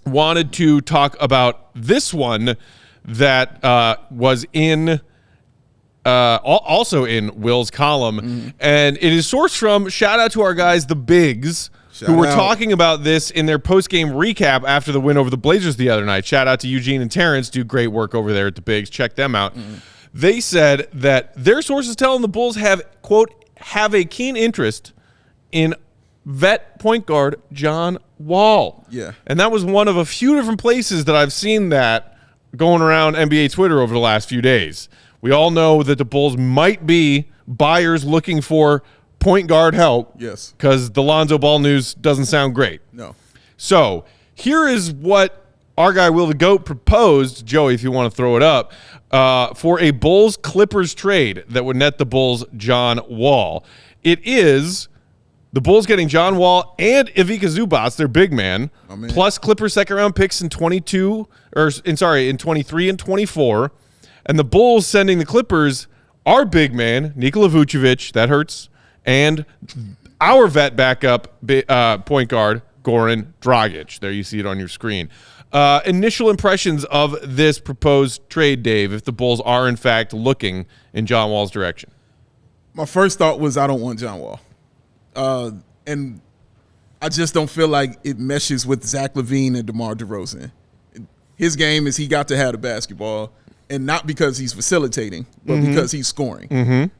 wanted to talk about this one that was in also in Will's column, and it is sourced from, shout out to our guys, the Bigs, who were talking about this in their post-game recap after the win over the Blazers the other night. Shout out to Eugene and Terrence, do great work over there at the Bigs. Check them out. They said that their sources tell them the Bulls have, quote, have a keen interest in vet point guard John Wall. Yeah. And that was one of a few different places that I've seen that going around NBA Twitter over the last few days. We all know that the Bulls might be buyers looking for point guard help. Yes. Because the Lonzo Ball news doesn't sound great. No. So here is what our guy Will the Goat proposed, Joey, if you want to throw it up, for a Bulls-Clippers trade that would net the Bulls John Wall. It is the Bulls getting John Wall and Ivica Zubac, their big man, plus Clippers second-round picks in 23 and 24. And the Bulls sending the Clippers our big man, Nikola Vucevic, that hurts, and our vet backup point guard, Goran Dragic. There you see it on your screen. Initial impressions of this proposed trade, Dave, if the Bulls are, in fact, looking in John Wall's direction. My first thought was I don't want John Wall. And I just don't feel like it meshes with Zach LaVine and DeMar DeRozan. His game is he got to have the basketball, and not because he's facilitating, but because he's scoring.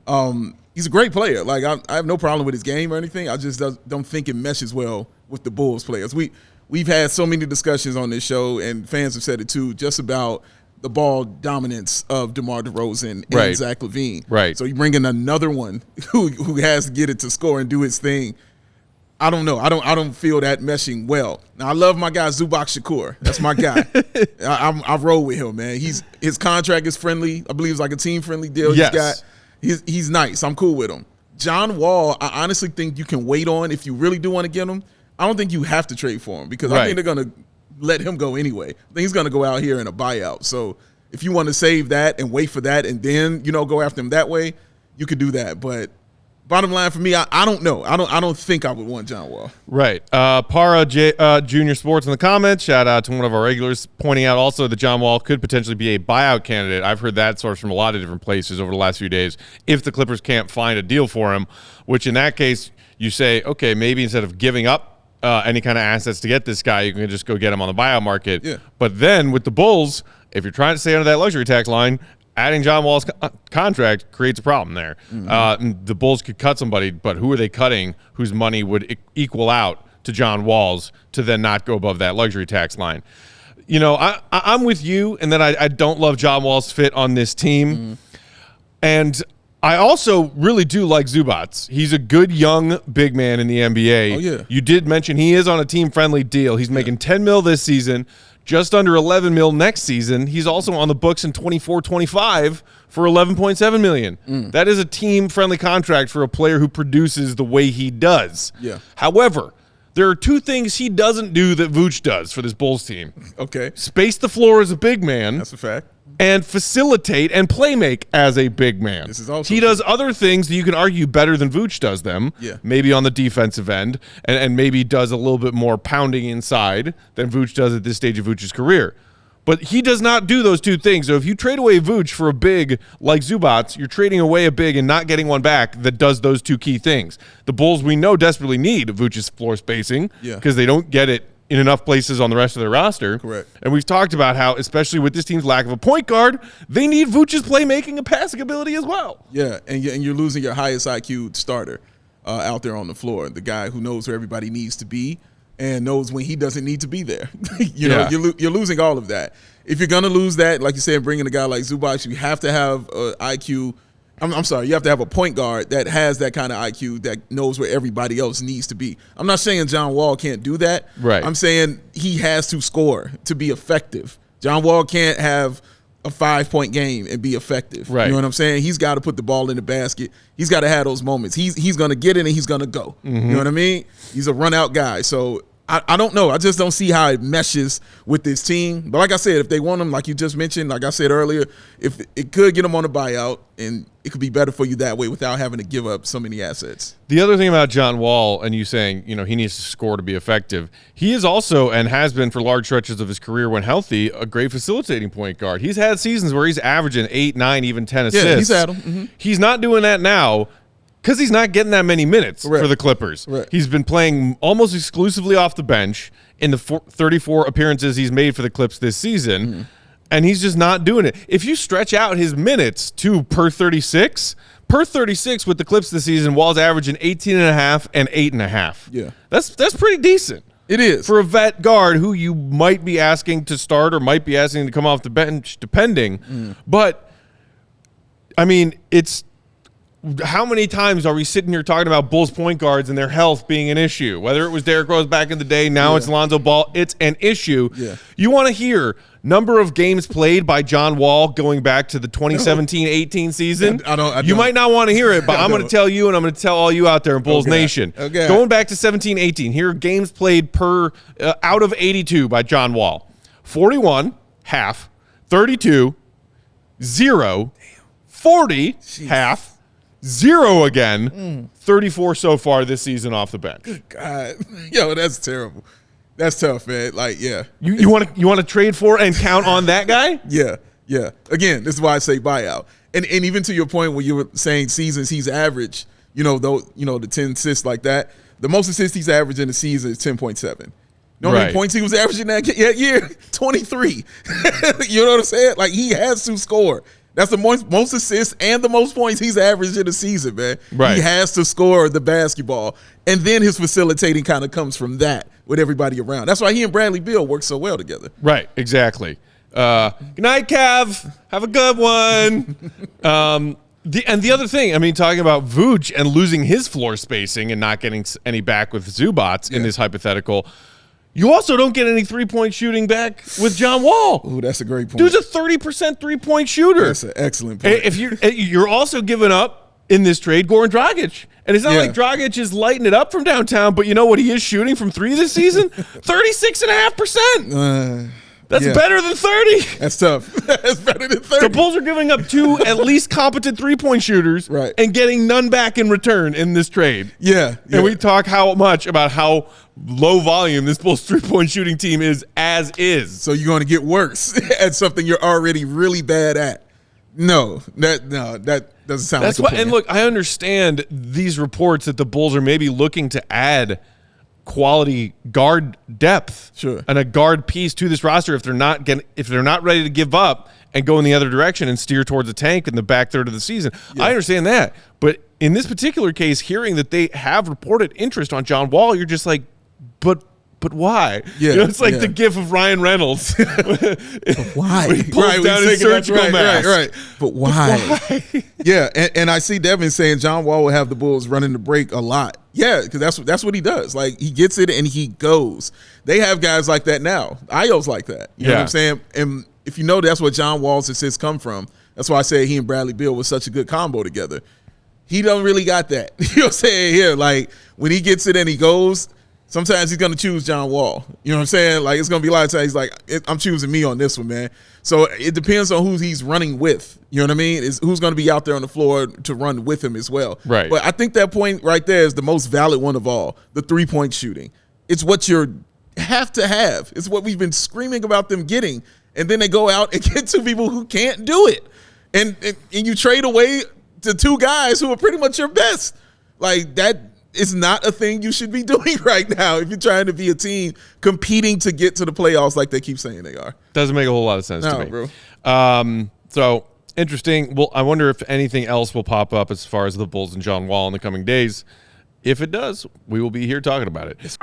He's a great player. Like I have no problem with his game or anything. I just don't think it meshes well with the Bulls players. We've had so many discussions on this show, and fans have said it too, just about the ball dominance of DeMar DeRozan and Zach LaVine. Right. So you bring in another one who has to get it to score and do his thing. I don't know. I don't feel that meshing well. Now I love my guy Zubac Shakur. That's my guy. I roll with him, man. His contract is friendly. I believe it's like a team friendly deal. Yes. He's nice. I'm cool with him. John Wall, I honestly think you can wait on if you really do want to get him. I don't think you have to trade for him because I think they're going to let him go anyway. I think he's going to go out here in a buyout. So if you want to save that and wait for that and then, go after him that way, you could do that. But bottom line for me, I don't know. I don't think I would want John Wall. Right. Para Junior Sports in the comments. Shout out to one of our regulars pointing out also that John Wall could potentially be a buyout candidate. I've heard that source from a lot of different places over the last few days if the Clippers can't find a deal for him, which in that case you say, okay, maybe instead of giving up any kind of assets to get this guy, you can just go get him on the buyout market. Yeah. But then with the Bulls, if you're trying to stay under that luxury tax line, adding John Wall's contract creates a problem there. The Bulls could cut somebody, but who are they cutting whose money would equal out to John Wall's to then not go above that luxury tax line? I'm with you in that I don't love John Wall's fit on this team. And I also really do like Zubac. He's a good young big man in the NBA. Oh, yeah. You did mention he is on a team-friendly deal. He's making $10 million this season, just under $11 million next season. He's also on the books in 24-25 for $11.7 million. That is a team-friendly contract for a player who produces the way he does. Yeah. However, there are two things he doesn't do that Vooch does for this Bulls team. Okay. Space the floor as a big man. That's a fact. And facilitate and playmake as a big man. This is also he does other things that you can argue better than Vooch does them. Yeah. Maybe on the defensive end, and maybe does a little bit more pounding inside than Vooch does at this stage of Vooch's career. But he does not do those two things. So if you trade away Vooch for a big like Zubac, you're trading away a big and not getting one back that does those two key things. The Bulls, we know, desperately need Vooch's floor spacing because they don't get it in enough places on the rest of their roster. Correct. And we've talked about how, especially with this team's lack of a point guard, they need Vooch's playmaking and passing ability as well. Yeah, and you're losing your highest IQ starter out there on the floor, the guy who knows where everybody needs to be and knows when he doesn't need to be there. You're losing all of that. If you're going to lose that, like you said, bringing a guy like Zubac, you have to have IQ. I'm sorry, you have to have a point guard that has that kind of IQ that knows where everybody else needs to be. I'm not saying John Wall can't do that. Right. I'm saying he has to score to be effective. John Wall can't have a 5-point game and be effective. Right. You know what I'm saying? He's got to put the ball in the basket. He's got to have those moments. He's going to get it and he's going to go. You know what I mean? He's a run-out guy. So I don't know. I just don't see how it meshes with this team. But like I said, if they want him, like you just mentioned, like I said earlier, if it could get him on a buyout, and it could be better for you that way without having to give up so many assets. The other thing about John Wall, and you saying, he needs to score to be effective, he is also, and has been for large stretches of his career when healthy, a great facilitating point guard. He's had seasons where he's averaging 8, 9, even 10 assists. Yeah, he's had them. Mm-hmm. He's not doing that now, because he's not getting that many minutes for the Clippers. Right. He's been playing almost exclusively off the bench in the 34 appearances he's made for the Clips this season, and he's just not doing it. If you stretch out his minutes to per 36 with the Clips this season, Wall's averaging 18.5 and 8.5. Yeah. That's pretty decent. It is. For a vet guard who you might be asking to start or might be asking to come off the bench, depending. But, I mean, it's – how many times are we sitting here talking about Bulls point guards and their health being an issue? Whether it was Derrick Rose back in the day, now it's Lonzo Ball, it's an issue. Yeah. You want to hear number of games played by John Wall going back to the 2017-18 season? I don't. You might not want to hear it, but I'm going to tell you, and I'm going to tell all you out there in Bulls Nation. Okay. Going back to 17-18, here are games played per out of 82 by John Wall. 41, half, 32, 0, 40, half, 0 again, 34 so far this season off the bench. God, yo, that's terrible. That's tough, man. Like, yeah. You want to trade for and count on that guy? Yeah. Again, this is why I say buyout. And even to your point where you were saying seasons he's averaged, the 10 assists like that. The most assists he's averaged in the season is 10.7. You know how many points he was averaging that year? 23. You know what I'm saying? Like, he has to score. That's the most assists and the most points he's averaged in a season, man. Right. He has to score the basketball. And then his facilitating kind of comes from that with everybody around. That's why he and Bradley Beal work so well together. Right, exactly. Good night, Cav. Have a good one. The other thing, I mean, talking about Vooch and losing his floor spacing and not getting any back with Zubac in this hypothetical, you also don't get any three-point shooting back with John Wall. Ooh, that's a great point. Dude's a 30% three-point shooter. That's an excellent point. If you're also giving up in this trade Goran Dragic. And it's not like Dragic is lighting it up from downtown, but you know what he is shooting from three this season? 36.5%. That's better than 30. That's tough. That's better than 30. The Bulls are giving up 2 at least competent three-point shooters and getting none back in return in this trade. Yeah. And we talk how much about how low volume this Bulls three-point shooting team is as is. So you're going to get worse at something you're already really bad at. No, that doesn't sound like a plan. And look, I understand these reports that the Bulls are maybe looking to add quality guard depth and a guard piece to this roster if they're not ready to give up and go in the other direction and steer towards a tank in the back third of the season. I understand that, but in this particular case, hearing that they have reported interest on John Wall, you're just like, but why? It's like the gif of Ryan Reynolds. But why? He pulls down his surgical mask. Right. But why? And I see Devin saying John Wall will have the Bulls running the break a lot. Yeah, because that's what he does. Like, he gets it and he goes. They have guys like that now. Io's like that. You know what I'm saying? And if you know that's what John Wall's assists come from, that's why I say he and Bradley Beal was such a good combo together. He don't really got that. You know what I'm saying? Here, like, when he gets it and he goes, sometimes he's going to choose John Wall. You know what I'm saying? Like, it's going to be a lot of times he's like, I'm choosing me on this one, man. So it depends on who he's running with. You know what I mean? Is who's going to be out there on the floor to run with him as well. Right. But I think that point right there is the most valid one of all, the three-point shooting. It's what you have to have. It's what we've been screaming about them getting. And then they go out and get two people who can't do it. And you trade away the two guys who are pretty much your best. Like, that is not a thing you should be doing right now if you're trying to be a team competing to get to the playoffs like they keep saying they are. Doesn't make a whole lot of sense to me. Bro. So, interesting. Well, I wonder if anything else will pop up as far as the Bulls and John Wall in the coming days. If it does, we will be here talking about it.